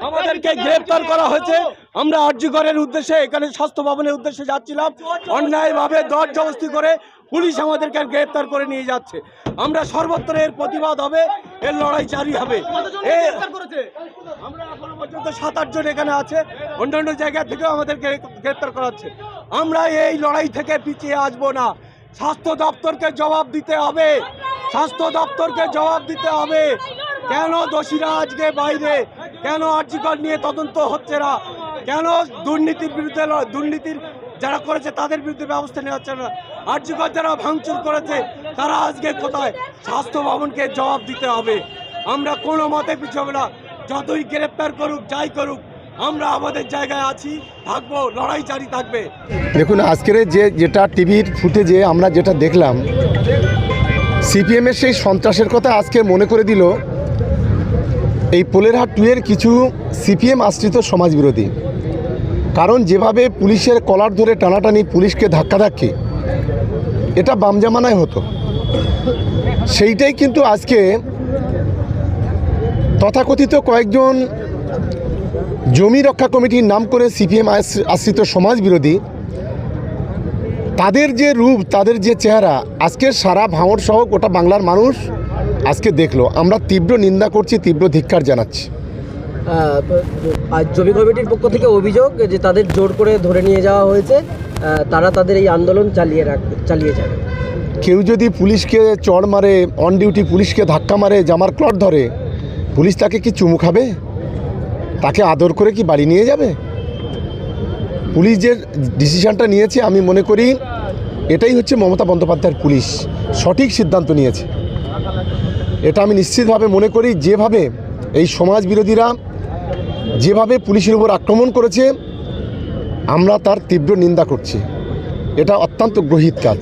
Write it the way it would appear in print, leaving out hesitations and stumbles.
আমাদেরকে গ্রেফতার করা হয়েছে। আমরা আরজিকরের উদ্দেশ্যে এখানে স্বাস্থ্য ভবনের উদ্দেশ্যে যাচ্ছিলাম, অন্যায়ভাবে দরজবস্তি করে পুলিশ আমাদেরকে গ্রেফতার করে নিয়ে যাচ্ছে। আমরা সর্বত্র এর প্রতিবাদ হবে, এর লড়াই জারি হবে। আমরা এখনো পর্যন্ত 7-8 জন এখানে আছে, অন্যান্য জায়গা থেকেও আমাদেরকে গ্রেফতার করা হচ্ছে। আমরা এই লড়াই থেকে পিছিয়ে আসবো না। স্বাস্থ্য দপ্তরকে জবাব দিতে হবে, স্বাস্থ্য দপ্তরকে জবাব দিতে হবে। কেন দোষীরা আজকে বাইরে, কেন আরজিকর নিয়ে তদন্ত হচ্ছে না, কেন দুর্নীতির বিরুদ্ধে, দুর্নীতির যারা করেছে তাদের বিরুদ্ধে ব্যবস্থা নেওয়া হচ্ছে না, আরজিকর যারা ভাঙচুর করেছে তারা আজকে কোথায়? স্বাস্থ্য ভবনকে জবাব দিতে হবে। আমরা কোনো মতে পিছাবো না, যতই গ্রেপ্তার করুক, যাই করুক, আমরা আমাদের জায়গায় আছি, থাকবো, লড়াই জারি থাকবে। দেখুন, আজকের যেটা টিভির ফুটেজে আমরা যেটা দেখলাম, সিপিএমের সেই সন্ত্রাসের কথা আজকে মনে করে দিল এই পোলেরহাট 2 এর কিছু সিপিএম আশ্রিত সমাজবিরোধী। কারণ যেভাবে পুলিশের কলার ধরে টানাটানি, পুলিশকে ধাক্কাধাক্কি, এটা বাম জামানায় হতো। সেইটাই কিন্তু আজকে তথাকথিত কয়েকজন জমি রক্ষা কমিটির নাম করে সিপিএম আশ্রিত সমাজবিরোধী, তাদের যে রূপ, তাদের যে চেহারা আজকে সারা ভাঙড় সহ গোটা বাংলার মানুষ আজকে দেখলো। আমরা তীব্র নিন্দা করছি, তীব্র ধিক্কার জানাচ্ছি। জমি কমিটির পক্ষ থেকে অভিযোগ যে তাদের জোর করে ধরে নিয়ে যাওয়া হয়েছে, তারা তাদের এই আন্দোলন চালিয়ে যাবে। কেউ যদি পুলিশকে চড় মারে, অন ডিউটি পুলিশকে ধাক্কা মারে, জামার ক্লট ধরে, পুলিশ তাকে কি চুমু খাবে? তাকে আদর করে কি বাড়ি নিয়ে যাবে? পুলিশ যে ডিসিশনটা নিয়েছে, আমি মনে করি এটাই হচ্ছে মমতা বন্দ্যোপাধ্যায়ের পুলিশ সঠিক সিদ্ধান্ত নিয়েছে। এটা আমি নিশ্চিতভাবে মনে করি। যেভাবে এই সমাজ বিরোধীরা যেভাবে পুলিশের উপর আক্রমণ করেছে, আমরা তার তীব্র নিন্দা করছি। এটা অত্যন্ত গ্রহিত কাজ।